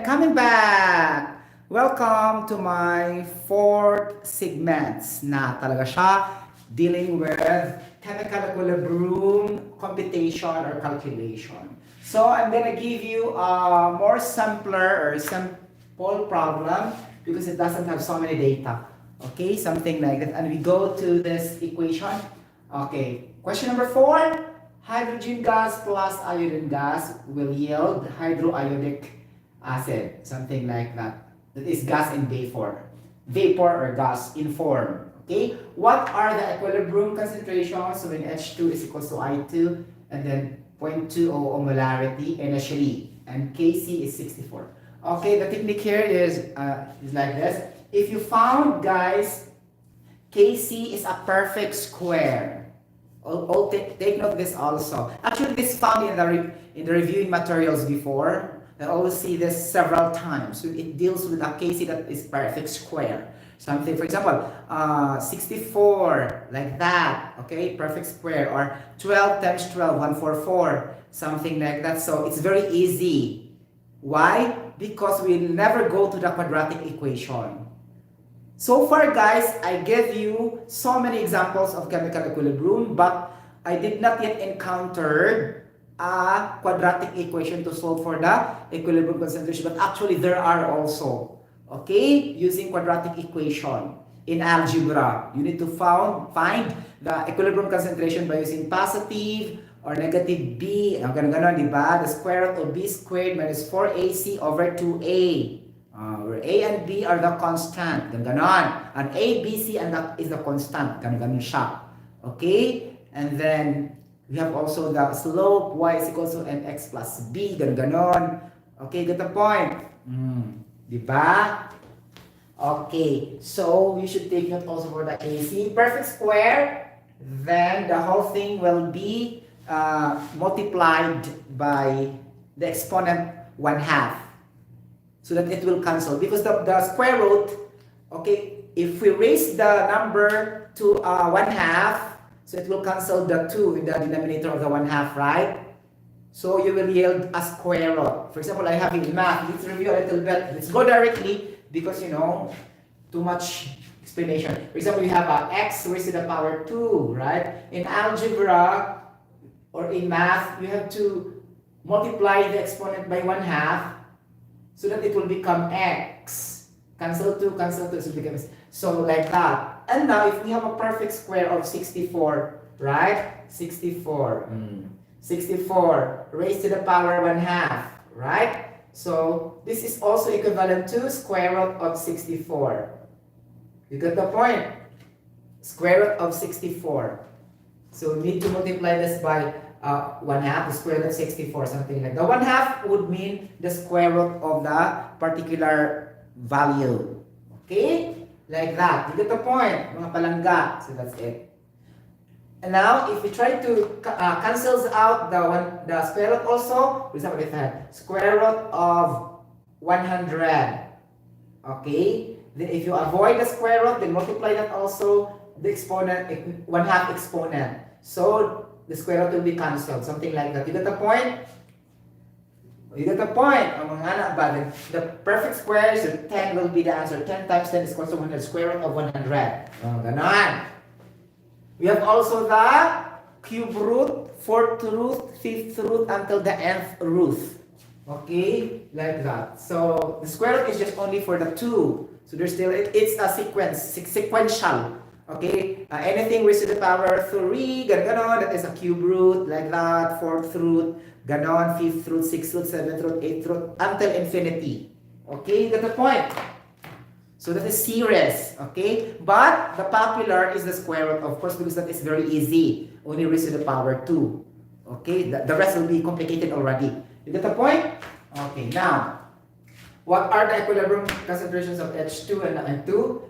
coming back! Welcome to my fourth segments na talaga siya dealing with chemical equilibrium computation or calculation. So I'm gonna give you a more simpler or simple problem because it doesn't have so many data. Okay, something like that. And we go to this equation. Okay, question number 4. Hydrogen gas plus iodine gas will yield hydroiodic acid, something like that. That is gas in vapor or gas in form. Okay, what are the equilibrium concentrations when H2 is equals to I2 and then 0.20 molarity initially, and Kc is 64. Okay, the technique here is like this. If you found, guys, Kc is a perfect square. Take note of this also. Actually, this found in the reviewing materials before. I always see this several times. So it deals with a Kc that is perfect square. Something, for example, 64, like that. Okay, perfect square. Or 12 times 12, 144. Something like that. So it's very easy. Why? Because we'll never go to the quadratic equation. So far, guys, I gave you so many examples of chemical equilibrium, but I did not yet encounter a quadratic equation to solve for the equilibrium concentration. But actually, there are also, okay, using quadratic equation in algebra. You need to find the equilibrium concentration by using positive or negative b. Ganon, diba? The square root of b squared minus 4ac over 2a. Where A and B are the constant. Ganon. And A, B, C and that is the constant. Ganon siya. Okay? And then, we have also the slope. Y is equal to mx plus b. Ganon. Okay, get the point? Diba? Okay. So, you should take note also for the AC. Perfect square. Then, the whole thing will be multiplied by the exponent 1/2. So that it will cancel, because the square root, okay, if we raise the number to 1/2, so it will cancel the 2 in the denominator of the 1/2, right? So you will yield a square root. For example, I have in math, let's review a little bit. Let's go directly because, you know, too much explanation. For example, we have x raised to the power 2, right? In algebra or in math, you have to multiply the exponent by 1/2. So that it will become x. Cancel 2, so it becomes. So like that. And now if we have a perfect square of 64, right? 64. 64 raised to the power 1/2, right? So this is also equivalent to square root of 64. You got the point? Square root of 64. So we need to multiply this by 1/2, the square root of 64, something like that. The 1/2 would mean the square root of the particular value. Okay? Like that. You get the point, mga palangga. So that's it. And now, if we try to cancels out the square root also, for example, if I have square root of 100, okay? Then if you avoid the square root, then multiply that also, the exponent, 1/2 exponent. So, the square root will be cancelled, something like that. You get the point? You get the point? The perfect square, so 10 will be the answer. 10 times 10 is equal to 100. Square root of 100. Ganon. We have also the cube root, fourth root, fifth root, until the nth root. Okay? Like that. So, the square root is just only for the 2. So, there's still, it's a sequential. Okay, anything raised to the power 3, ganon, that is a cube root, like that, fourth root, ganon, fifth root, sixth root, seventh root, eighth root, until infinity. Okay, you get the point? So that is series, okay? But the popular is the square root, of course, because that is very easy, only raised to the power 2. Okay, the rest will be complicated already. You get the point? Okay, now, what are the equilibrium concentrations of H2 and 2?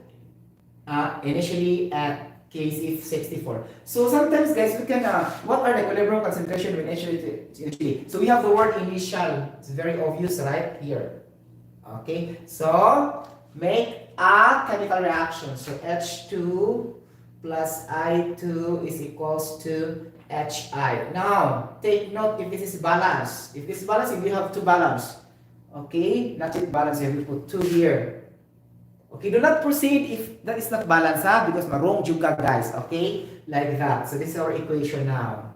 Initially at Kc 64. So sometimes, guys, we can, what are the equilibrium concentration when initially? So we have the word initial. It's very obvious right here. Okay, so make a chemical reaction. So H2 plus I2 is equals to HI. Now, take note if this is balanced. If this is balanced, if we have two balance. Okay, not yet balanced, you have to put 2 here. Okay, do not proceed if that is not balanced, because marong juga guys, okay? Like that. So this is our equation now.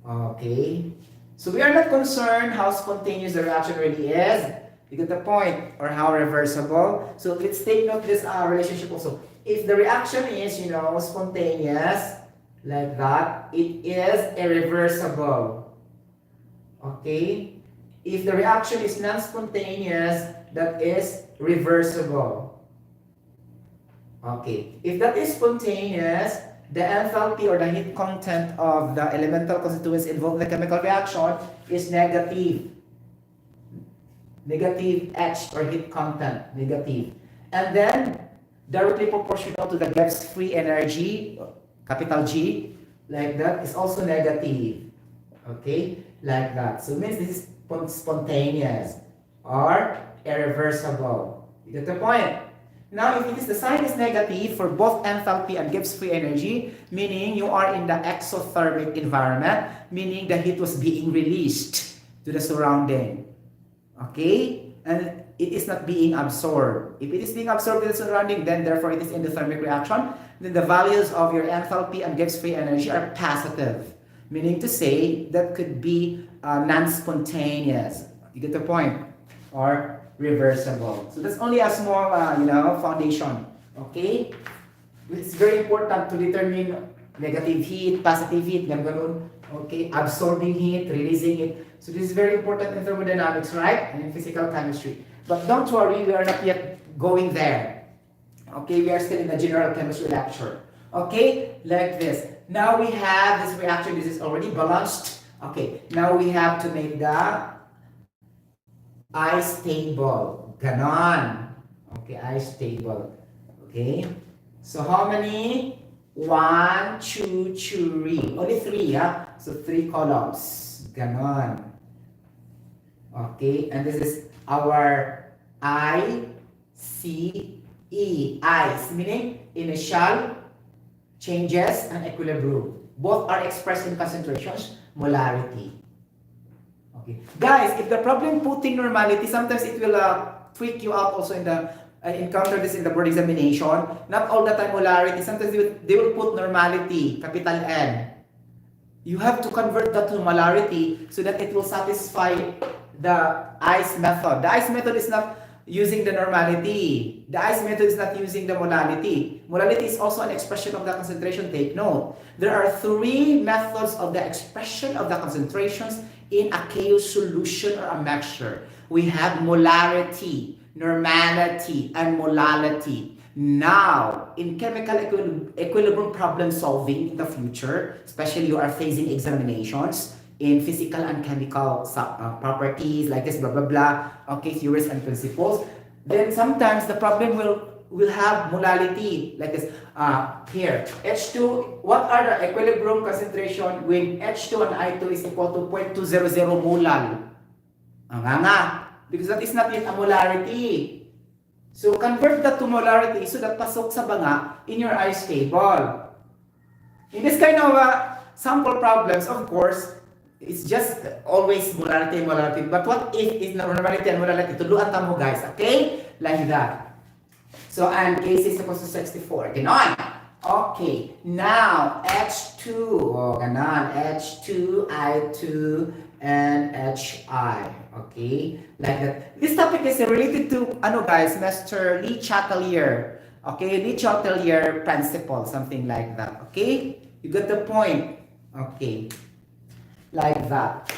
Okay. So we are not concerned how spontaneous the reaction really is. You get the point? Or how reversible. So let's take note this relationship also. If the reaction is, spontaneous, like that, it is irreversible. Okay? If the reaction is non-spontaneous, that is reversible. Okay. If that is spontaneous, the enthalpy or the heat content of the elemental constituents involved in the chemical reaction is negative. Negative H or heat content, negative. And then, directly proportional to the Gibbs free energy, capital G, like that, is also negative. Okay? Like that. So it means this is spontaneous or irreversible. You get the point? Now, if it is the sign is negative for both enthalpy and Gibbs free energy, meaning you are in the exothermic environment, meaning the heat was being released to the surrounding. Okay? And it is not being absorbed. If it is being absorbed to the surrounding, then therefore it is endothermic reaction. Then the values of your enthalpy and Gibbs free energy are positive. Meaning to say that could be non-spontaneous. You get the point? Or reversible. So that's only a small, foundation. Okay? It's very important to determine negative heat, positive heat, ganun. Okay? Absorbing heat, releasing it. So this is very important in thermodynamics, right? And in physical chemistry. But don't worry, we are not yet going there. Okay? We are still in the general chemistry lecture. Okay? Like this. Now we have this reaction. This is already balanced. Okay. Now we have to make the ice table. Ganon. Okay, ice table. Okay. So how many? 1, 2, 3. Only 3, huh? So 3 columns. Ganon. Okay. And this is our ICE. Ice. Meaning initial changes and equilibrium. Both are expressed in concentrations, molarity. Okay. Guys, if the problem putting normality, sometimes it will freak you out also in the encounter this in the board examination. Not all the time molarity. Sometimes they will put normality, capital N. You have to convert that to molarity so that it will satisfy the ICE method. The ICE method is not using the normality. The ICE method is not using the molality. Molality is also an expression of the concentration. Take note. There are 3 methods of the expression of the concentrations in a chaos solution or a mixture. We have molarity, normality, and molality. Now, in chemical equilibrium problem solving in the future, especially you are facing examinations in physical and chemical properties like this, blah, blah, blah, okay, theories and principles, then sometimes the problem will have molality like this. Here, H2, what are the equilibrium concentration when H2 and I2 is equal to 0.200 molal? Because that is not yet a molarity. So convert that to molarity so that pasok sa banga in your ice table. In this kind of sample problems, of course, it's just always molarity. But what if it's normality and molality? Tuluan ta mo guys, okay? Like that. So, and K is equal to 64. Ganon. Okay. Now, H2. Oh, ganon. H2, I2, and HI. Okay? Like that. This topic is related to, guys, Mr. Lee Chatelier. Okay? Lee Chatelier principle. Something like that. Okay? You got the point. Okay. Like that.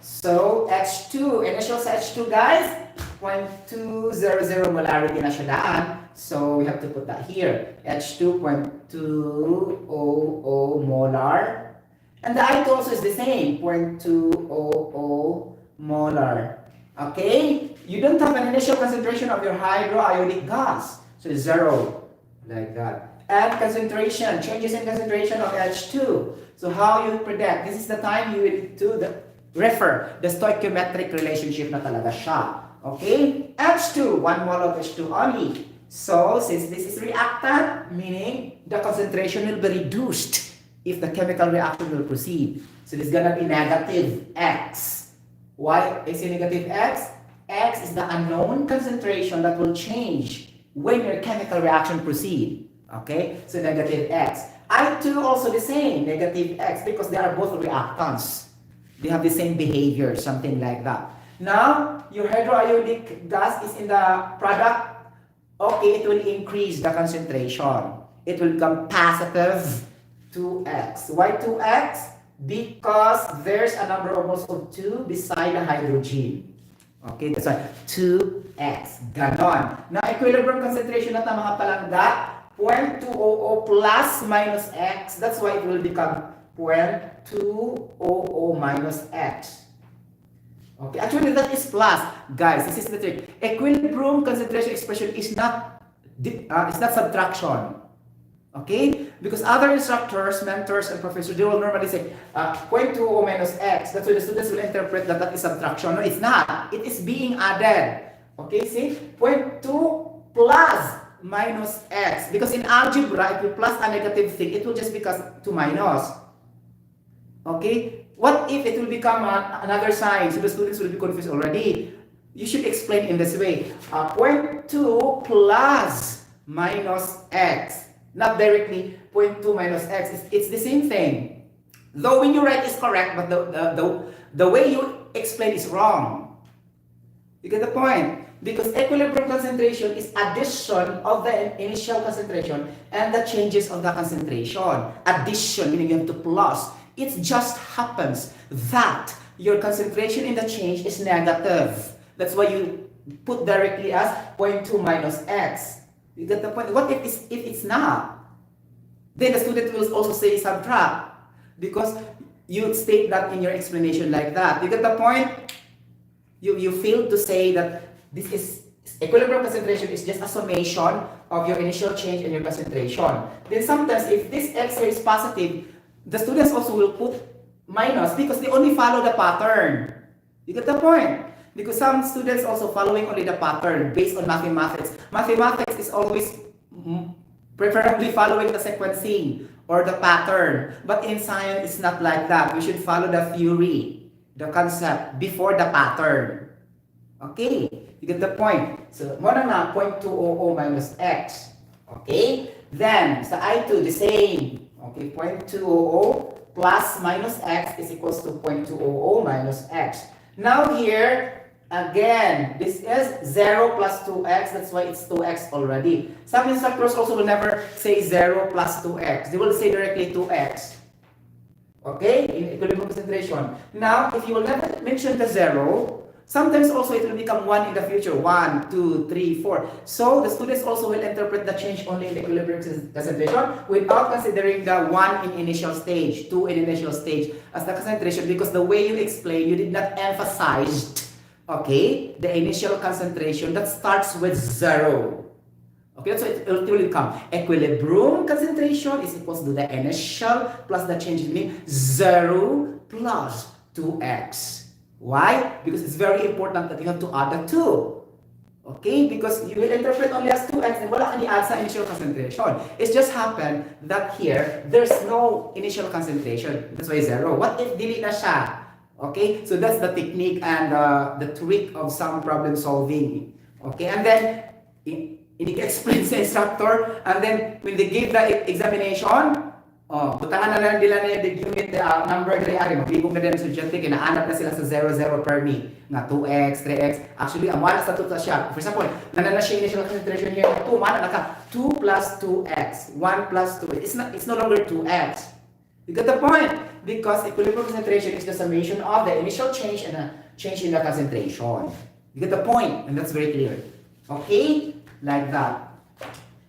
So, H2. Initial sa H2, guys. 0.200 molarity na siya daan. So, we have to put that here. H2, 0.200 molar. And the I2 also is the same. 0.200 molar. Okay? You don't have an initial concentration of your hydroiodic gas. So, 0. Like that. And concentration. Changes in concentration of H2. So, how you predict? This is the time you will do refer the stoichiometric relationship na talaga siya. Okay? H2, 1 mole of H2 only. So, since this is reactant, meaning the concentration will be reduced if the chemical reaction will proceed. So, this is gonna be negative X. Why is it negative X? X is the unknown concentration that will change when your chemical reaction proceed. Okay, so negative X. I2 also the same, negative X, because they are both reactants. They have the same behavior, something like that. Now, your hydroiodic gas is in the product. Okay, it will increase the concentration. It will become positive 2x. Why 2x? Because there's a number of moles of 2 beside the hydrogen. Okay, that's why 2x. Ganon. Now, equilibrium concentration na mga palangga, 0.200 plus minus x. That's why it will become 0.200 minus x. Okay, actually that is plus. Guys, this is the trick. Equilibrium concentration expression is not subtraction. Okay? Because other instructors, mentors, and professors, they will normally say 0.20 minus x. That's why the students will interpret that that is subtraction. No, it's not. It is being added. Okay, see? 0.2 plus minus x. Because in algebra, if you plus a negative thing, it will just become 2 minus. Okay? What if it will become another sign? So the students will be confused already. You should explain in this way. 0.2 plus minus x. Not directly 0.2 minus x. It's the same thing. Though when you write is correct, but the way you explain is wrong. You get the point? Because equilibrium concentration is addition of the initial concentration and the changes of the concentration. Addition, meaning you have to plus. It just happens that your concentration in the change is negative. That's why you put directly as 0.2 minus x. You get the point? What if it's not? Then the student will also say subtract. Because you state that in your explanation like that. You get the point? You failed to say that this is equilibrium concentration is just a summation of your initial change and your concentration. Then sometimes if this x here is positive, the students also will put minus because they only follow the pattern. You get the point? Because some students also following only the pattern based on mathematics. Mathematics is always preferably following the sequencing or the pattern. But in science, it's not like that. We should follow the theory, the concept, before the pattern. Okay? You get the point? So, mo na 0.200 minus x. Okay? Then, sa I2, the same. Okay, 0.200 plus minus x is equals to 0.200 minus x. Now here, again, this is 0 plus 2x. That's why it's 2x already. Some instructors also will never say 0 plus 2x. They will say directly 2x. Okay? In equilibrium concentration. Now, if you will never mention the 0, sometimes also it will become 1 in the future. 1, 2, 3, 4. So, the students also will interpret the change only in the equilibrium concentration without considering the 1 in initial stage, 2 in initial stage as the concentration, because the way you explain, you did not emphasize, okay, the initial concentration that starts with 0. Okay, so it will become equilibrium concentration is equals to the initial plus the change in 0 plus 2x. Why? Because it's very important that you have to add the 2. Okay? Because you will interpret only as 2x and wala ka ni-add sa initial concentration. It just happened that here, there's no initial concentration. That's why 0. What if delete na siya? Okay? So that's the technique and the trick of some problem solving. Okay? And then, ini-explain sa instructor, and then when they give the examination, butangan na lang nila na yung unit number na ari magbigong na din ang estudyante, kinaanap na sila sa 0 per me nga 2x, 3x. Actually, ang mana sa tuta siya. For example, nanana siya initial concentration here, 2, mana naka 2 plus 2x, 1 plus 2. It's no longer 2x. You get the point? Because equilibrium concentration is the summation of the initial change and a change in the concentration. You get the point? And that's very clear. Okay? Like that.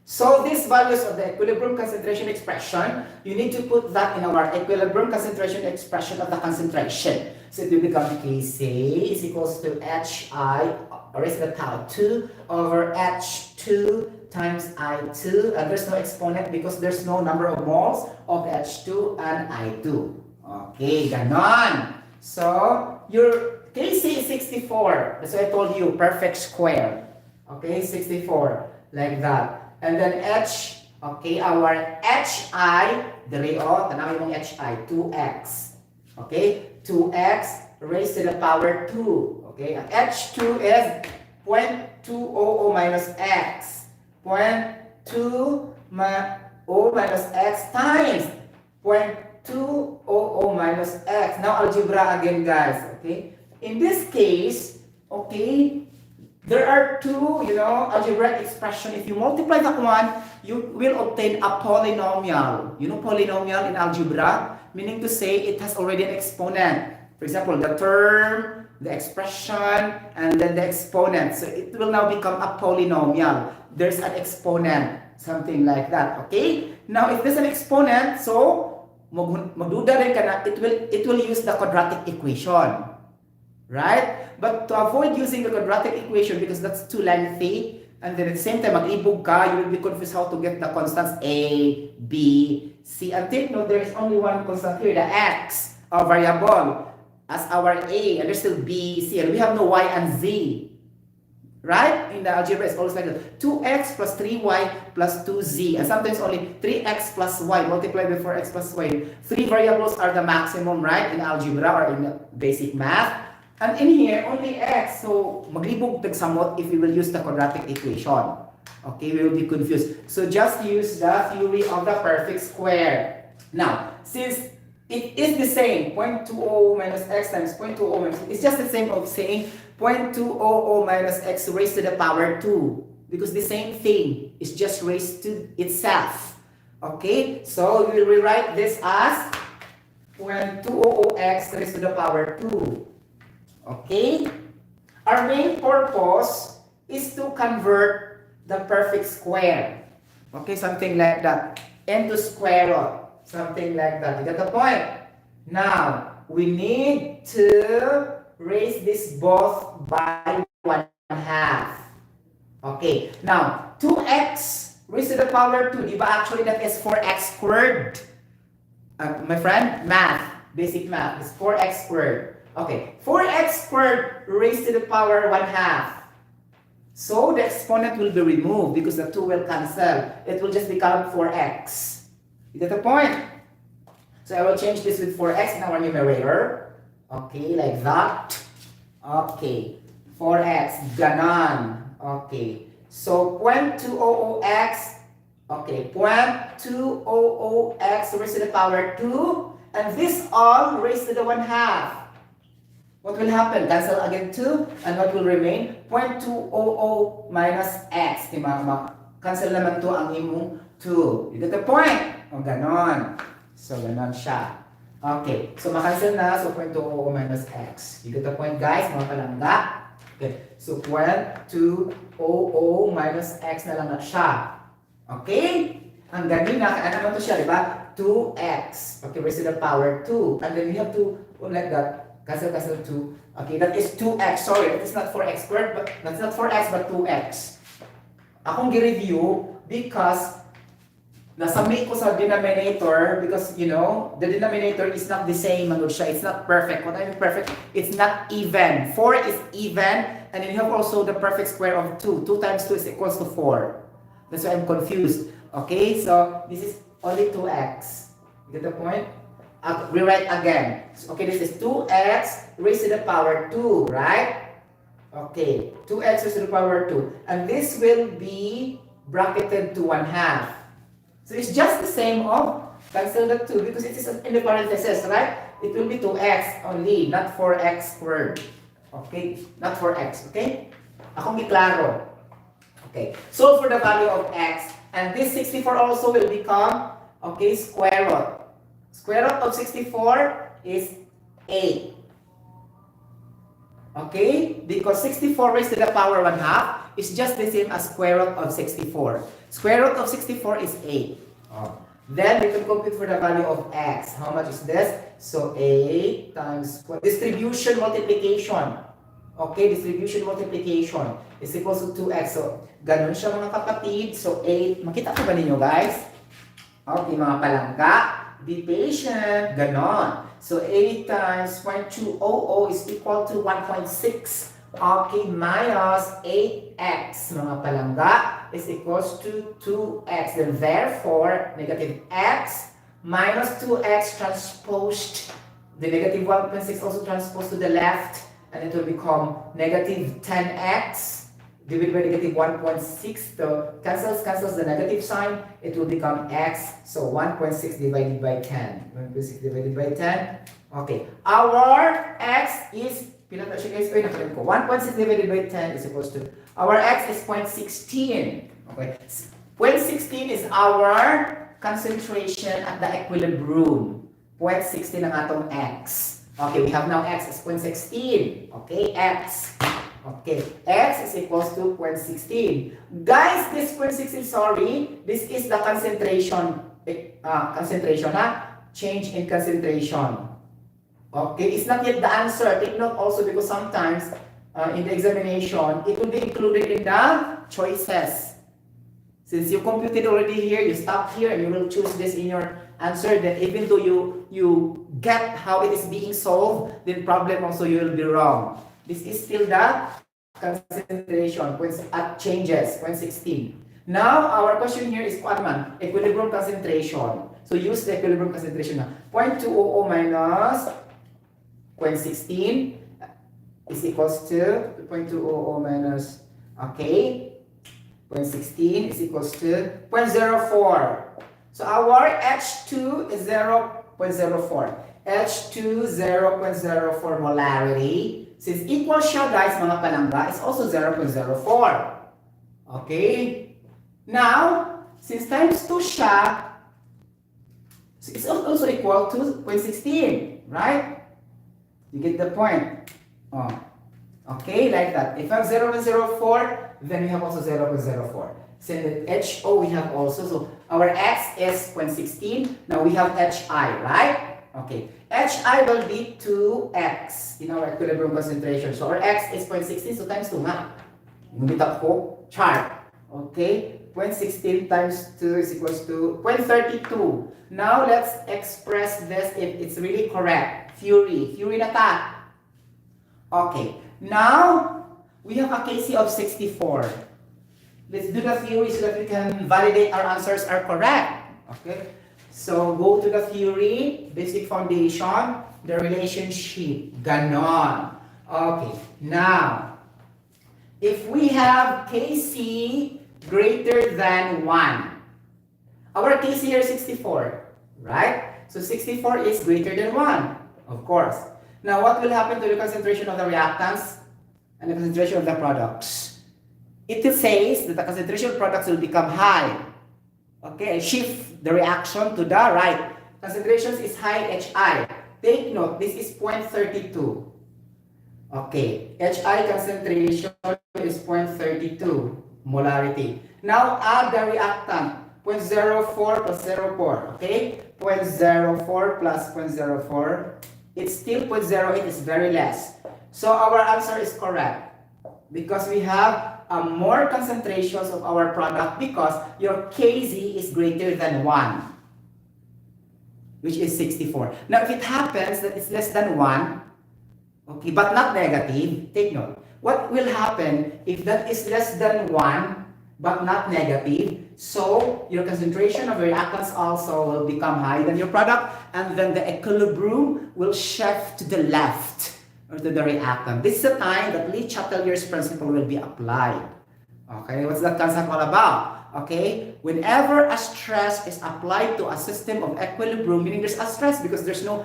So these values of the equilibrium concentration expression, you need to put that in our equilibrium concentration expression of the concentration. So it will become Kc is equals to Hi raised to the power 2 over H2 times I2. And there's no exponent because there's no number of moles of H2 and I2. Okay, ganon. So your Kc is 64. That's why I told you, perfect square. Okay, 64. Like that. And then H, okay, our Hi, the rayo, tanawin mong Hi, 2x. Okay, 2x raised to the power 2. Okay, and h2 is 0.200 minus x. 0.2 minus x times 0.200 minus x. Now algebra again, guys. Okay, in this case, okay, there are two, algebraic expression. If you multiply that one, you will obtain a polynomial. You know polynomial in algebra? Meaning to say it has already an exponent. For example, the term, the expression, and then the exponent. So it will now become a polynomial. There's an exponent, something like that. Okay? Now, if there's an exponent, so magduda rin ka na, it will use the quadratic equation. Right? But to avoid using the quadratic equation because that's too lengthy, and then at the same time, mag-ibog ka, you will be confused how to get the constants A, B, C. And take note, there is only one constant here, the X, our variable, as our A, and there's still B, C, and we have no Y and Z. Right? In the algebra, it's always like that. 2x plus 3y plus 2z, and sometimes only 3x plus y multiplied by 4x plus y. Three variables are the maximum, right, in algebra or in basic math. And in here, only x. So, maglibog tagsamot if we will use the quadratic equation. Okay, we will be confused. So, just use the theory of the perfect square. Now, since it is the same, 0.20 minus x times 0.20 minus, it's just the same of saying 0.200 minus x raised to the power 2. Because the same thing is just raised to itself. Okay, so we will rewrite this as 0.200x raised to the power 2. Okay? Our main purpose is to convert the perfect square. Okay, something like that. Into square root. Something like that. You get the point? Now, we need to raise this both by 1/2. Okay. Now, 2x raised to the power 2. Diba actually that is 4x squared? My friend, math. Basic math is 4x squared. Okay, 4x squared raised to the power 1/2. So the exponent will be removed because the 2 will cancel. It will just become 4x. You get the point? So I will change this with 4x in our numerator. Okay, like that. Okay, 4x, ganon. Okay, so 0.200x. Okay, 0.200x raised to the power 2. And this all raised to the 1/2. What will happen? Cancel again 2, and what will remain? 0.200 minus x. Diba? Cancel naman 2 ang imong 2. You get the point? O, ganon. So, ganon siya. Okay. So, makancel na. So, 0.200 minus x. You get the point, guys? Mga palangga. Okay. So, 0.200 minus x na lang na siya. Okay? Ang ganin na, ano naman to siya, diba? 2x. Okay, raised to the power 2. And then we have to, like that. Cancel 2. Okay, that is 2x. Sorry, that is not 4x squared, but that's not 4x, but 2x. Akong gi-review because nasamay ko sa denominator because, the denominator is not the same. It's not perfect. What I mean perfect, it's not even. 4 is even, and then you have also the perfect square of 2. 2 times 2 is equals to 4. That's why I'm confused. Okay, so this is only 2x. You get the point? Rewrite again. Okay, this is 2x raised to the power 2, right? Okay, 2x raised to the power 2. And this will be bracketed to 1/2. So it's just the same of cancel the 2 because it is in the parentheses, right? It will be 2x only, not 4x squared. Okay, not 4x, okay? Akong giklaro. Okay, so for the value of x, and this 64 also will become, okay, square root. Square root of 64 is 8. Okay? Because 64 raised to the power 1/2 is just the same as square root of 64. Square root of 64 is 8. Then we can compute for the value of x. How much is this? So 8 times distribution multiplication. Okay, distribution multiplication is equals to 2x. So, ganun siya mga kapatid. So, 8. Makita ko ba ninyo, guys? Okay, mga palangga. Be patient. Ganon. So, 8 times 0.200 is equal to 1.6. Okay, minus 8x, mga palangga, is equals to 2x. Then, therefore, negative x minus 2x transposed. The negative 1.6 also transposed to the left. and it will become negative 10x divided by negative 1.6. The cancels the negative sign. It will become x. So 1.6 divided by 10. 1.6 divided by 10. Okay. Our x is 1.6 divided by 10 is equals to, our x is 0.16. Okay. 0.16 is our concentration at the equilibrium. 0.16 ang atong x. Okay, we have now x is 0.16. Okay, x. Okay, x is equals to 0.16. Guys, this 0.16, sorry, this is the concentration. Change in concentration. Okay, it's not yet the answer. Take note also because sometimes in the examination, it will be included in the choices. Since you computed already here, you stop here and you will choose this in your answer, then even though you get how it is being solved, then problem also you will be wrong. This is still the concentration at changes, 0.16. Now, our question here is equilibrium concentration. So use the equilibrium concentration now. 0.200 minus 0.16 is equals to 0.200 minus, okay, 0.16 is equals to 0.04. So our H2 is 0.04. H2 0.04 molarity. Since equal siya guys mga palangga, is also 0.04. Okay? Now, since times 2 siya, it's also equal to 0.16, right? You get the point? Oh. Okay, like that. If I have 0.04, then we have also 0.04. Same with HO we have also. So our X is 0.16. Now we have HI, right? Okay. HI will be 2X in our equilibrium concentration. So our X is 0.16, so times 2 nga. Ngunit ko chart. Okay? 0.16 times 2 is equals to 0.32. Now let's express this if it's really correct. Fury na ta. Okay. Now we have a KC of 64. Let's do the theory so that we can validate our answers are correct. Okay? So, go to the theory, basic foundation, the relationship. Ganon. Okay. Now, if we have KC greater than 1, our KC here is 64, right? So, 64 is greater than 1, of course. Now, what will happen to the concentration of the reactants and the concentration of the products? It says that the concentration of products will become high. Okay, shift the reaction to the right. Concentration is high HI. Take note, this is 0.32. Okay, HI concentration is 0.32 molarity. Now add the reactant, 0.04 plus 0.04. Okay, 0.04 plus 0.04. It's still 0.08, it's very less. So our answer is correct because we have more concentrations of our product because your Kz is greater than 1, which is 64. Now, if it happens that it's less than 1, okay, but not negative, take note. What will happen if that is less than 1, but not negative? So, your concentration of reactants also will become higher than your product, and then the equilibrium will shift to the left, or to the reactant. This is the time that Le Chatelier's principle will be applied. Okay, what's that concept all about? Okay, whenever a stress is applied to a system of equilibrium, meaning there's a stress because there's no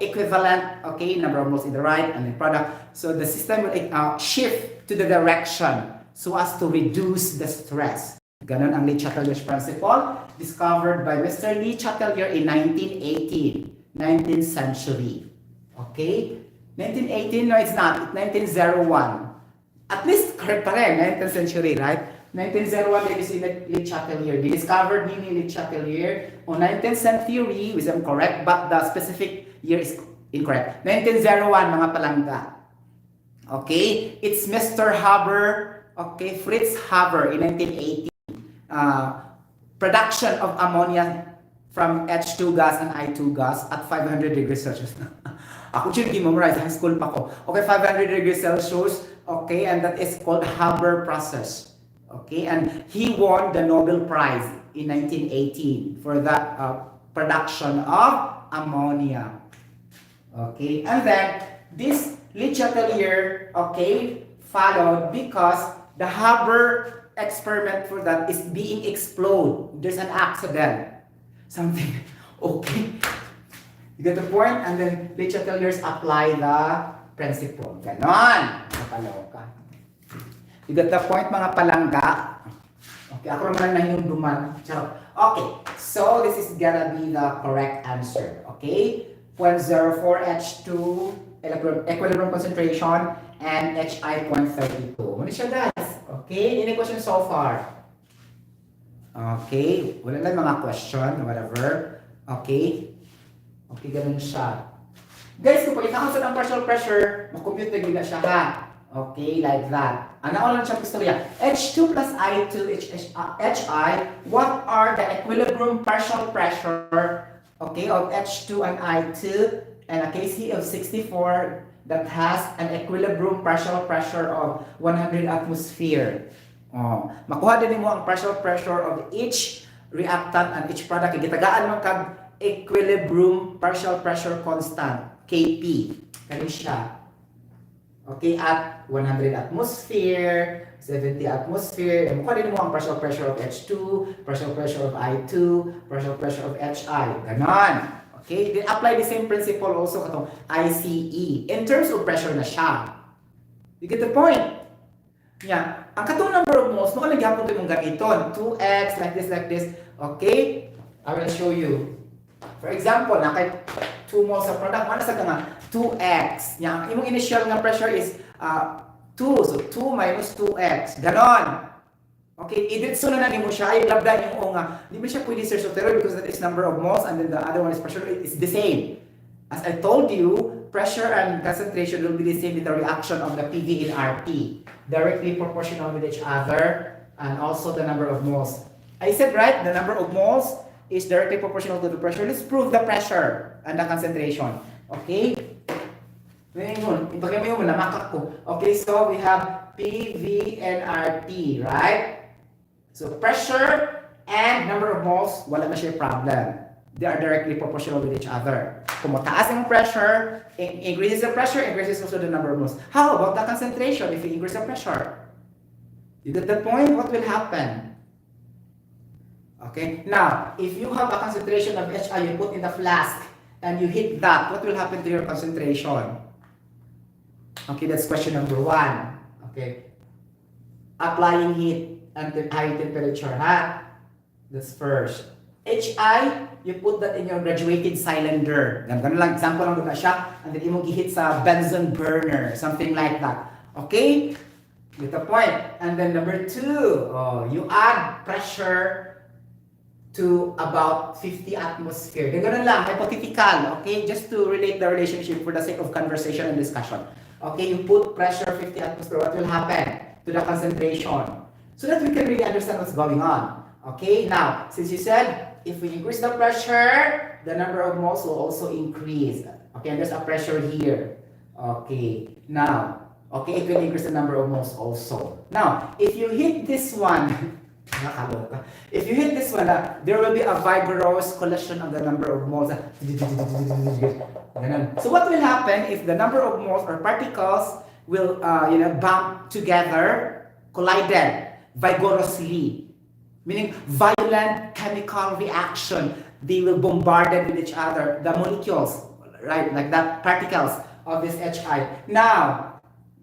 equivalent, okay, number of moles in the right and the product. So the system will shift to the direction so as to reduce the stress. Ganon ang Le Chatelier's principle, discovered by Mr. Le Chatelier in 1918, 19th century. Okay? 1918, no, it's not. It's 1901. At least correct pa rin, 19th century, right? 1901, it is in Le Chatelier. They discovered meaning Le Chatelier on 19th century, which I'm correct, but the specific year is incorrect. 1901, mga palangga. Okay? It's Mr. Haber, okay, Fritz Haber in 1980. Production of ammonia from H2 gas and I2 gas at 500 degrees Celsius. Ako dyan memorize, high school pa ko. Okay, 500 degrees Celsius, okay, and that is called Haber process. Okay, and he won the Nobel Prize in 1918 for that production of ammonia. Okay, and then this Le Chatelier, okay, followed because the Haber experiment for that is being exploded. There's an accident. Something, okay. You get the point? And then Le Chateliers apply the principle. Ganon. Nakaloka. You get the point, mga palangga? Okay, ako naman nahinumduman. Charot. Okay, so this is gonna be the correct answer. Okay? 0.04 H2 equilibrium concentration and HI 0.32. Ano siya, guys? Okay, any question so far? Okay, wala lang mga question, whatever. Okay? Okay, ganun siya. Guys, kung pag-ikakasal ng partial pressure, makompute na gila siya, ha? Okay, like that. Ano lang siya istorya? H2 plus I2, HI, what are the equilibrium partial pressure, okay, of H2 and I2, and a KC of 64 that has an equilibrium partial pressure of 100 atmosphere. Oh, makuha din mo ang partial pressure of each reactant and each product. Gitagaan mo kag equilibrium partial pressure constant, KP. Kani siya. Okay, at 100 atmosphere, 70 atmosphere, and mukha din mo ang partial pressure of H2, partial pressure of I2, partial pressure of HI. Ganon. Okay, then apply the same principle also katong ICE. In terms of pressure na siya. You get the point? Yeah. Ang katong number of moles, mukha nagyapon ito mong gamiton. 2x, like this. Okay? I will show you. For example, nakay 2 moles sa product, ano sa nga? 2x. Yang imong initial nga pressure is 2. So 2 minus 2x. Ganon. Okay, iditso na nimo siya. Ay labda yung nga. Di ba siya pwede sir Sotero because that is number of moles and then the other one is pressure. It's the same. As I told you, pressure and concentration will be the same with the reaction of the PV in RP. Directly proportional with each other and also the number of moles. I said right, the number of moles is directly proportional to the pressure. Let's prove the pressure and the concentration. Okay? Ipagay mo yung namakak ko. Okay, so we have PV and RP, right? So pressure and number of moles, wala na siya problem. They are directly proportional with each other. Kung mataas yung pressure, increases the pressure, increases also the number of moles. How about the concentration if you increase the pressure? You get the point? What will happen? Okay, now, if you have a concentration of HI you put in the flask and you hit that, what will happen to your concentration? Okay, that's question number 1. Okay, applying heat and high temperature, ha? That's first. HI, you put that in your graduated cylinder. Ganun lang, example lang doon na siya. And then imong gihit sa Bunsen burner, something like that. Okay? Get the point. And then number 2, you add pressure to about 50 atmosphere. Ganun lang, hypothetical. Okay? Just to relate the relationship for the sake of conversation and discussion. Okay, you put pressure 50 atmosphere, what will happen to the concentration? So that we can really understand what's going on. Okay, now, since you said, if we increase the pressure, the number of moles will also increase. Okay, and there's a pressure here. Okay, now, okay, it will increase the number of moles also. Now, if you hit this one, if you hit this one, there will be a vigorous collision of the number of moles. So what will happen if the number of moles or particles will bump together, collided vigorously, meaning violent chemical reaction. They will bombarded with each other, the molecules, right, like that, particles of this HI. Now,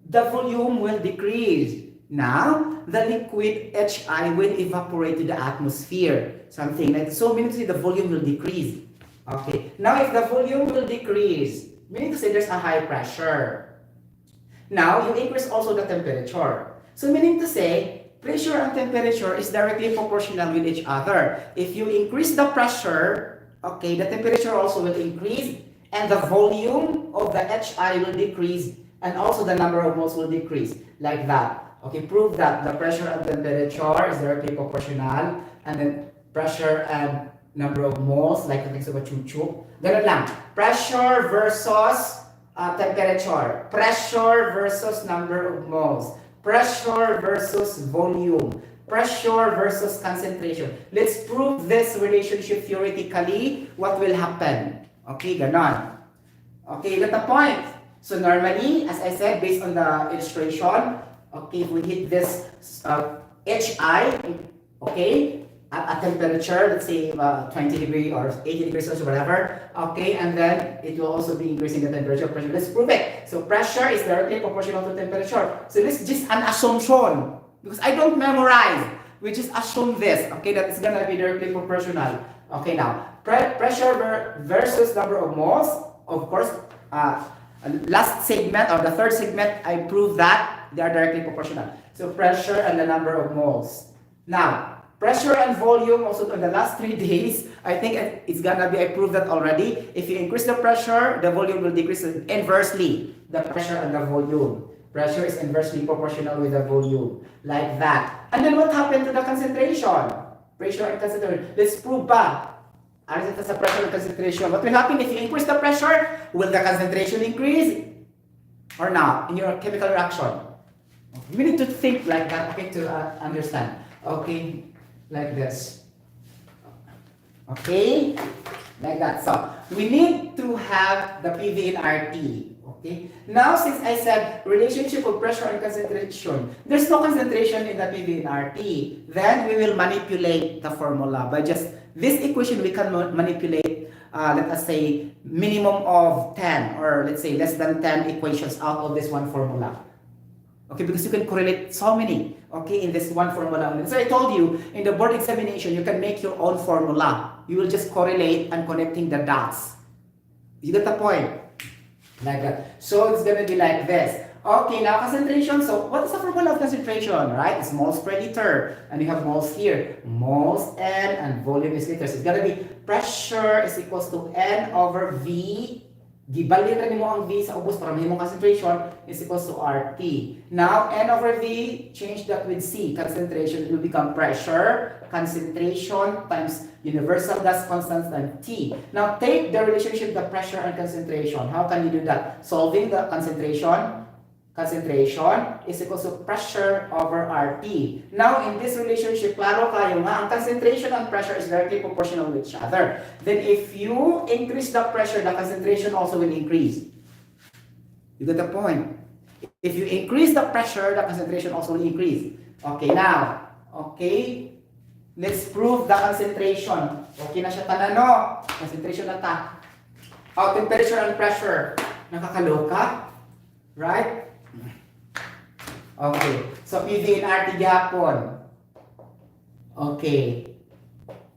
the volume will decrease. Now, the liquid HI will evaporate to the atmosphere. Something like so, meaning to say the volume will decrease. Okay. Now, if the volume will decrease, meaning to say there's a high pressure. Now, you increase also the temperature. So, meaning to say, pressure and temperature is directly proportional with each other. If you increase the pressure, okay, the temperature also will increase, and the volume of the HI will decrease, and also the number of moles will decrease, like that. Okay, prove that the pressure and temperature is directly proportional, and then pressure and number of moles, like the things of a chuchu. Ganun lang. Pressure versus temperature. Pressure versus number of moles. Pressure versus volume. Pressure versus concentration. Let's prove this relationship theoretically. What will happen? Okay, ganon. Okay, get the point. So normally, as I said, based on the illustration, okay, if we hit this HI, okay, at a temperature, let's say 20 degree or 80 degrees Celsius, whatever, okay, and then it will also be increasing the temperature pressure. Let's prove it. So pressure is directly proportional to temperature. So this is just an assumption because I don't memorize. We just assume this, okay, that it's gonna be directly proportional. Okay, now pressure versus number of moles. Of course, last segment or the third segment, I proved that they are directly proportional. So pressure and the number of moles. Now, pressure and volume also in the last 3 days, I think it's gonna be, I proved that already. If you increase the pressure, the volume will decrease inversely. The pressure and the volume. Pressure is inversely proportional with the volume. Like that. And then what happened to the concentration? Pressure and concentration. Let's prove ba? Ano sa pressure and concentration? What will happen if you increase the pressure? Will the concentration increase? Or not? In your chemical reaction? We need to think like that, okay, to understand. Okay, like this. Okay, like that. So, we need to have the PV and RT. Okay, now since I said relationship of pressure and concentration, there's no concentration in the PV and RT. Then we will manipulate the formula by just this equation. We can manipulate, let us say, minimum of 10 or let's say less than 10 equations out of this one formula. Okay, because you can correlate so many, okay, in this one formula. So I told you, in the board examination, you can make your own formula. You will just correlate and connecting the dots. You get the point? Like that. So it's gonna be like this. Okay, now concentration. So what is the formula of concentration, right? It's moles per liter. And you have moles here. Moles N and volume is liters. It's gonna be pressure is equals to N over V. Gibaliran mo ang V sa ubos para may mong concentration is equals to RT. Now, N over V, change that with C. Concentration will become pressure. Concentration times universal gas constant times T. Now, take the relationship the pressure and concentration. How can you do that? Solving the concentration. Concentration is equals to pressure over RT. Now, in this relationship, klaro kayo nga, ang concentration and pressure is directly proportional with each other. Then, if you increase the pressure, the concentration also will increase. You get the point? If you increase the pressure, the concentration also will increase. Okay, now, okay, let's prove the concentration. Okay na siya tanan, no? Concentration na ta. Oh, temperature and pressure. Nakakaloka? Right? Okay. So, PV and RT gapon. Okay.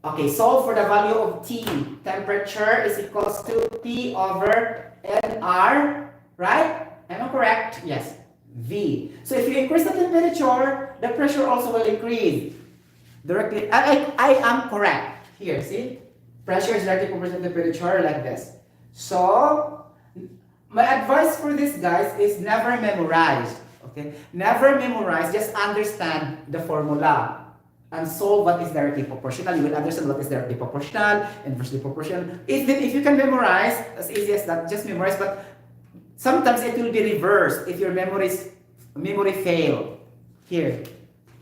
Okay, solve for the value of T. Temperature is equals to P over NR. Right? Am I correct? Yes. V. So, if you increase the temperature, the pressure also will increase. Directly. I am correct. Here, see? Pressure is directly proportional to temperature like this. So, my advice for this, guys, is never memorize. Okay? Never memorize, just understand the formula and solve what is directly proportional. You will understand what is directly proportional, inversely proportional. If you can memorize, as easy as that, just memorize, but sometimes it will be reversed if your memory fail. Here.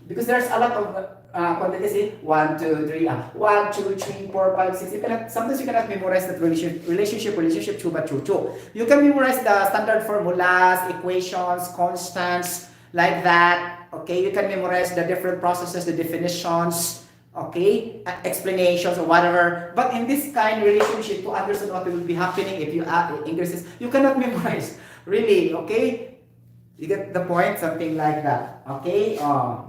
Because there's a lot of quantities, 1, 2, 3, 1, 2, 3, 4, 5, 6. Sometimes you cannot memorize that relationship, chuba, chu. You can memorize the standard formulas, equations, constants, like that. Okay, you can memorize the different processes, the definitions, okay, explanations or whatever. But in this kind of relationship, to understand what will be happening if you add increases, you cannot memorize. Really, okay? You get the point? Something like that. Okay?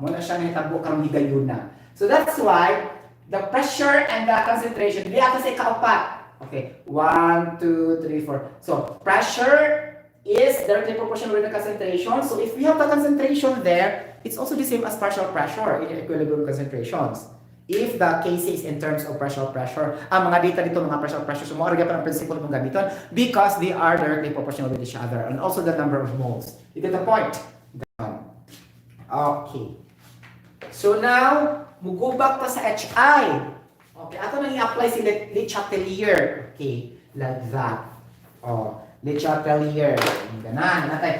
Muna siya nahitabo karong higayon na. So that's why the pressure and the concentration, di ako sa ikaapat. Okay. 1, 2, 3, 4. So pressure is directly proportional with the concentration. So if we have the concentration there, it's also the same as partial pressure in equilibrium concentrations. If the case is in terms of partial pressure, ang mga data dito, mga partial pressure, so mga pa ng principle mong gamiton because they are directly proportional with each other and also the number of moles. You get the point? Okay. So now, mugubak ta sa HI. Okay, ato nang i-apply si Le Chatelier. Okay, like that. Le Chatelier. Ganan. Natay,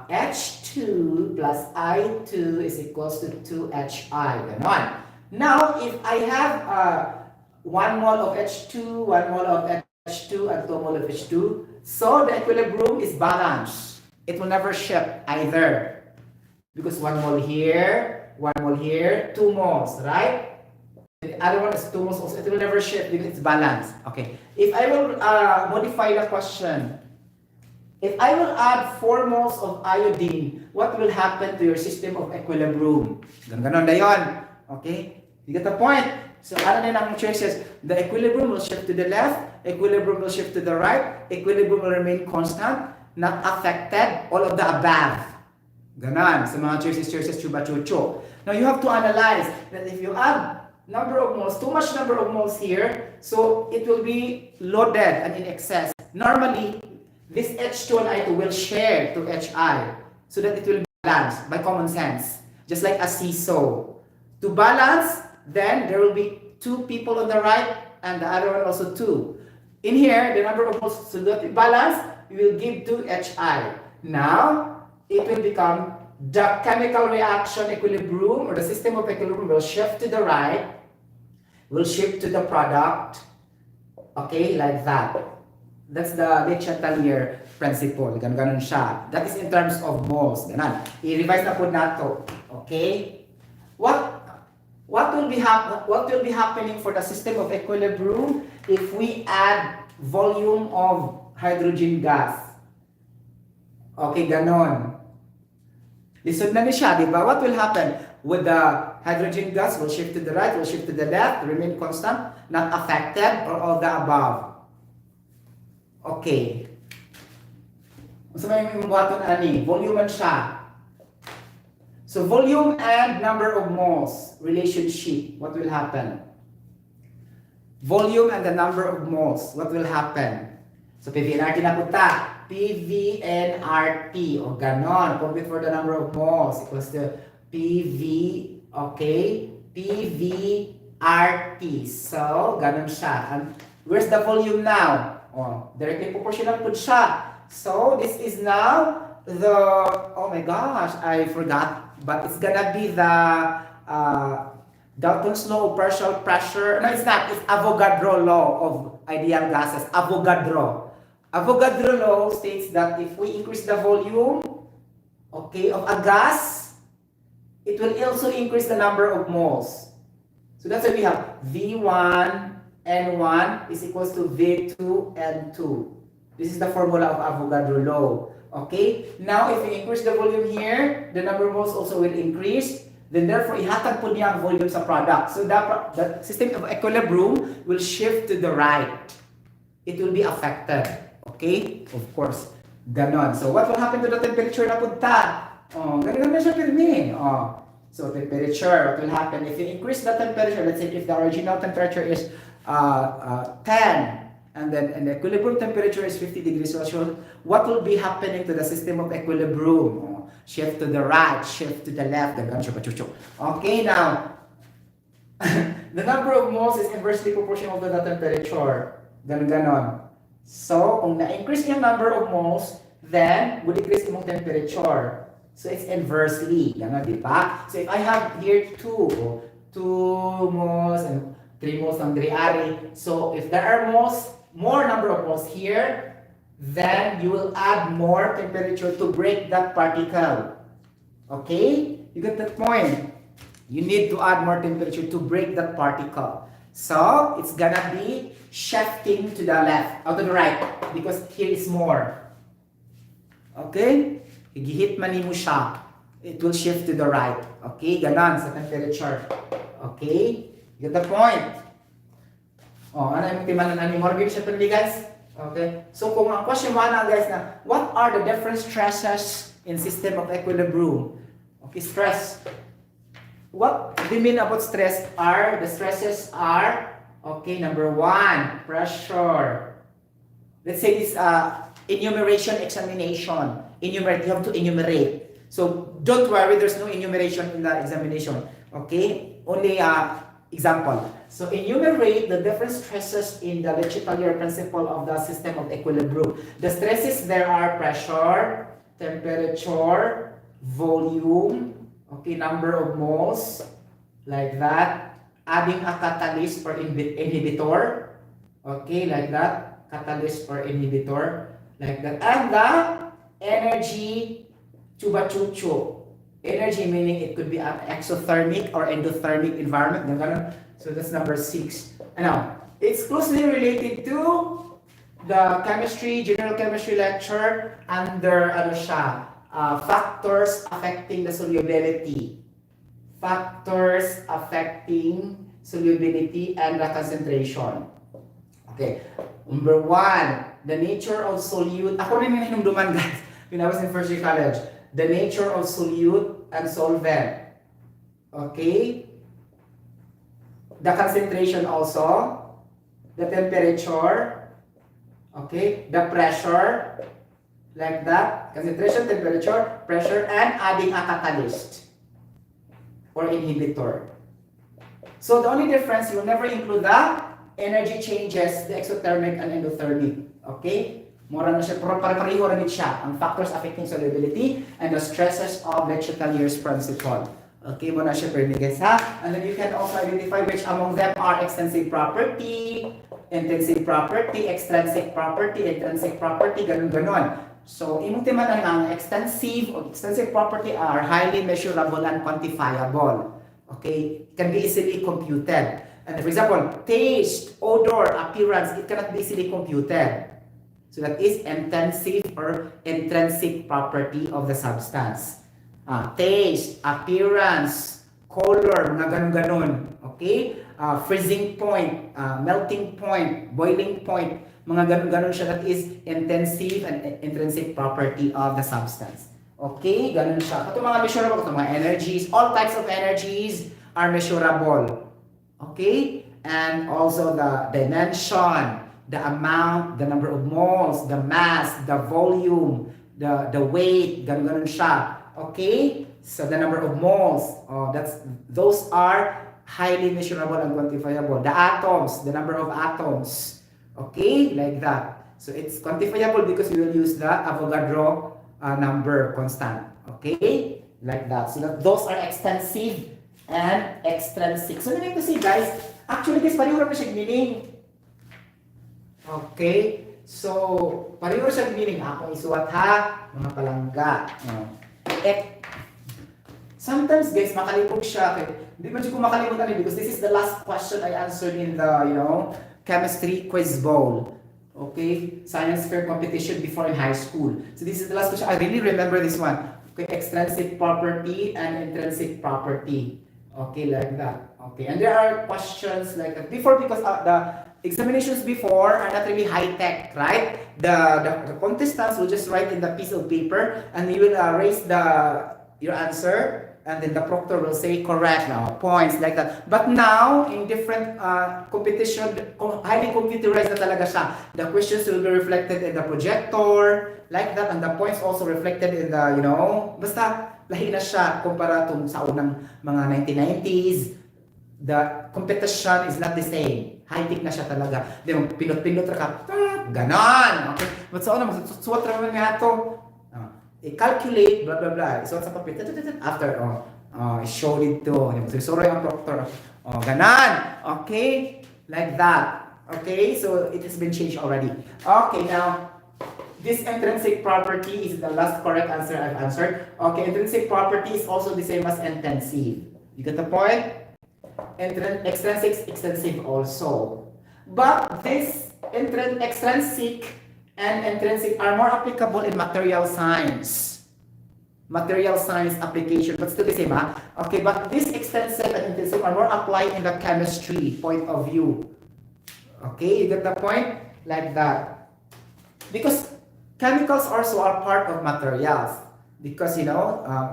H2 plus I2 is equals to 2HI. Ganon. Now, if I have 1 mole of H2, 1 mole of H2, and 2 mole of H2, So the equilibrium is balanced. It will never shift either. Because 1 mole here, 1 mole here, 2 moles, right? The other one is 2 moles also. It will never shift because it's balanced. Okay. If I will modify the question, if I will add 4 moles of iodine, what will happen to your system of equilibrium? Ganon na yun. Okay? You get the point? So, ano na ang choices? The equilibrium will shift to the left, equilibrium will shift to the right, equilibrium will remain constant, not affected, all of the above. Ganon. So, mga choices, chuba-chucho. Now, you have to analyze that if you add number of moles, too much number of moles here, so it will be loaded and in excess. Normally, this H2 and I2 will share to HI so that it will be balanced by common sense, just like a seesaw. To balance, then there will be 2 people on the right and the other one also 2. In here, the number of moles, so that it balance, we will give to HI. Now, it will become the chemical reaction equilibrium or the system of equilibrium will shift to the right, will shift to the product, okay, like that. That's the Le Chatelier principle. Ganon siya. That is in terms of moles. Ganon. I-revise na po nato. Okay? What will be happening for the system of equilibrium if we add volume of hydrogen gas? Okay, ganon. Lisod na ni siya, di ba? What will happen? With the hydrogen gas will shift to the right, will shift to the left, remain constant, not affected, or all the above. Okay. So may buhaton ani, volume man siya. So volume and number of moles relationship, what will happen? Volume and the number of moles, what will happen? So PV&RT na punta. PV&RT o ganon. Compute for the number of moles equals to PV, okay? PV&RT. So ganon siya. And where's the volume now? Oh, directly proportional po siya. So, this is now the, oh my gosh, I forgot. But it's gonna be the Dalton's law of partial pressure. No, it's not. It's Avogadro law of ideal gases. Avogadro. Avogadro law states that if we increase the volume, okay, of a gas, it will also increase the number of moles. So that's why we have V1 N1 is equals to V2 N2. This is the formula of Avogadro law. Okay? Now, if we increase the volume here, the number of moles also will increase. Then therefore, ihatag po niya ang volume sa product. So the system of equilibrium will shift to the right. It will be affected. Okay? Of course. Ganon. So what will happen to the temperature na punta? Oh, ganun na siya pirmi. Oh. So temperature, what will happen? If you increase the temperature, let's say if the original temperature is 10 and then the equilibrium temperature is 50 degrees Celsius, what will be happening to the system of equilibrium? Shift to the right, shift to the left. Okay, now the number of moles is inversely proportional to the temperature. Ganon. So kung na-increase yung number of moles, then would decrease yung temperature. So it's inversely. Ganon, di ba? So if I have here 2 moles and 3 moles ng Griari. So if there are more number of moles here, then you will add more temperature to break that particle. Okay? You get that point? You need to add more temperature to break that particle. So it's gonna be shifting to the left, or to the right, because here is more. Okay? Higihit man mo siya, it will shift to the right. Okay? Ganon sa temperature. Okay? Get the point? Oh, ano yung timanan ni Morgan siya tuloy, guys? Okay? So, kung ang question mo na, guys, na what are the different stresses in system of equilibrium? Okay, stress. What do you mean about stress are? The stresses are, okay, number 1, pressure. Let's say this enumeration examination. Enumerate, you have to enumerate. So, don't worry, there's no enumeration in the examination. Okay? Only example. So enumerate the different stresses in the Le Chatelier principle of the system of equilibrium. The stresses there are pressure, temperature, volume, okay, number of moles, like that. Adding a catalyst or inhibitor, okay, like that. Catalyst or inhibitor. like that. And the energy chuba-chuchu. Energy meaning it could be an exothermic or endothermic environment. So that's number 6. Now, it's closely related to the general chemistry lecture under factors affecting the solubility. Factors affecting solubility and the concentration. Okay. Number 1, the nature of solute. Ako rin yung hinumduman, guys, when I was in first year college. The nature of solute and solvent. Okay. The concentration also. The temperature. Okay. The pressure. Like that. Concentration, temperature, pressure, and adding a catalyst or inhibitor. So the only difference, you will never include the energy changes, the exothermic and endothermic. Okay? Mura na siya, pero pare-pareho rin siya ang factors affecting solubility and the stresses of Le Chatelier's principle. Okay, muna siya per guys ha. And then you can also identify which among them are extensive property, intensive property, extrinsic property, intrinsic property, ganun-ganon. So, imong timanan ang extensive or extensive property are highly measurable and quantifiable. Okay, can be easily computed. And for example, taste, odor, appearance, it cannot be easily computed. So that is intensive or intrinsic property of the substance. Taste, appearance, color, mga ganun-ganun. Okay? Freezing point, melting point, boiling point, mga ganun-ganun siya. That is intensive and intrinsic property of the substance. Okay? Ganun siya. Ito mga measurable, ito mga energies, all types of energies are measurable. Okay? And also the dimension, the amount, the number of moles, the mass, the volume, the weight, ganun-ganun siya. Okay? So the number of moles, those are highly measurable and quantifiable. The atoms, the number of atoms. Okay? Like that. So it's quantifiable because we will use the Avogadro number constant. Okay? Like that. So those are extensive and extrinsic. So meaning to say, guys, actually guys, pareho na siya meaning. Okay? So, pareho siya meaning. Akong isuwat ha, mga palangga. Sometimes guys, makalimog siya. Hindi man siya kung makalimutan because this is the last question I answered in the, chemistry quiz bowl. Okay? Science fair competition before in high school. So this is the last question. I really remember this one. Okay, extrinsic property and intrinsic property. Okay, like that. Okay, and there are questions like that before because the examinations before are not really high-tech, right? The contestants will just write in the piece of paper and you will raise your answer and then the proctor will say correct points like that. But now, in different competition, highly computerized na talaga siya. The questions will be reflected in the projector, like that, and the points also reflected in the, basta lahi na siya kumpara sa unang mga 1990s. The competition is not the same. High-tech na siya talaga. Di mo, pinot-pinot ka, ganon. Okay? But sa una, suwat naman nga ito. I-calculate, blah, blah, blah. Isuwat sa papel. After, show it to. Susuro yung proctor. Ganon. Okay? Like that. Okay? So, it has been changed already. Okay, now, this intrinsic property is the last correct answer I've answered. Okay, intrinsic property is also the same as intensive. You get the point? Extrinsic, extensive also. But this extrinsic and intrinsic are more applicable in material science. Material science application, but still the same, huh? Okay, but this extensive and intrinsic are more applied in the chemistry point of view. Okay, you get the point? Like that. Because chemicals also are part of materials. Because,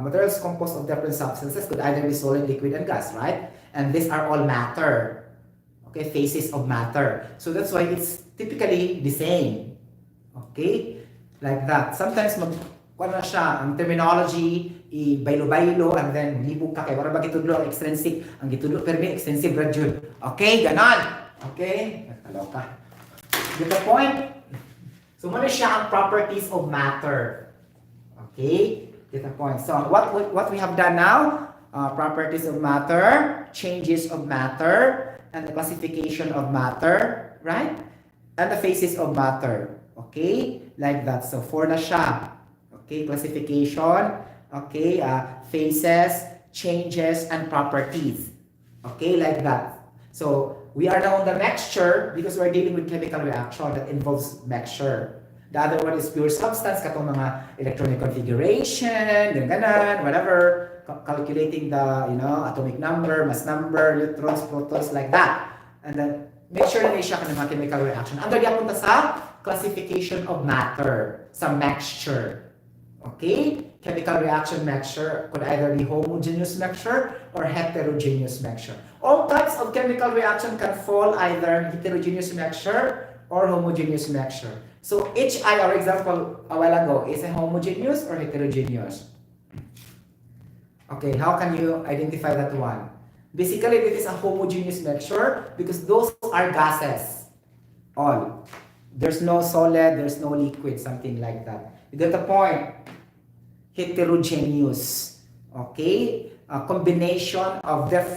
materials composed of different substances could either be solid, liquid, and gas, right? And these are all matter. Okay, phases of matter. So that's why it's typically the same. Okay? Like that. Sometimes na siya, ang terminology, i-baylo-baylo, and then hibog ka kay wala ba gitudlo ang extrinsic, ang gitudlo pero may extensive radyo. Okay, ganon. Okay? Nakaloka. Get the point? So muna siya ang properties of matter. Okay? Get the point. So what we have done now, properties of matter, changes of matter, and the classification of matter, right? And the phases of matter. Okay? Like that. So 4 na siya. Okay? Classification. Okay? Phases, changes, and properties. Okay? Like that. So we are now on the mixture because we're dealing with chemical reaction that involves mixture. The other one is pure substance, katong mga electronic configuration, ganan, whatever. Calculating the, atomic number, mass number, neutrons, protons, like that. And then, make sure na may siya ka ng mga chemical reaction. Ang dali punta sa classification of matter, sa mixture. Okay? Chemical reaction mixture could either be homogeneous mixture or heterogeneous mixture. All types of chemical reaction can fall either heterogeneous mixture or homogeneous mixture. So HI, our example a while ago, is a homogeneous or heterogeneous? Okay, how can you identify that one? Basically, it is a homogeneous mixture because those are gases. All. There's no solid, there's no liquid, something like that. You get the point? Heterogeneous. Okay? A combination of different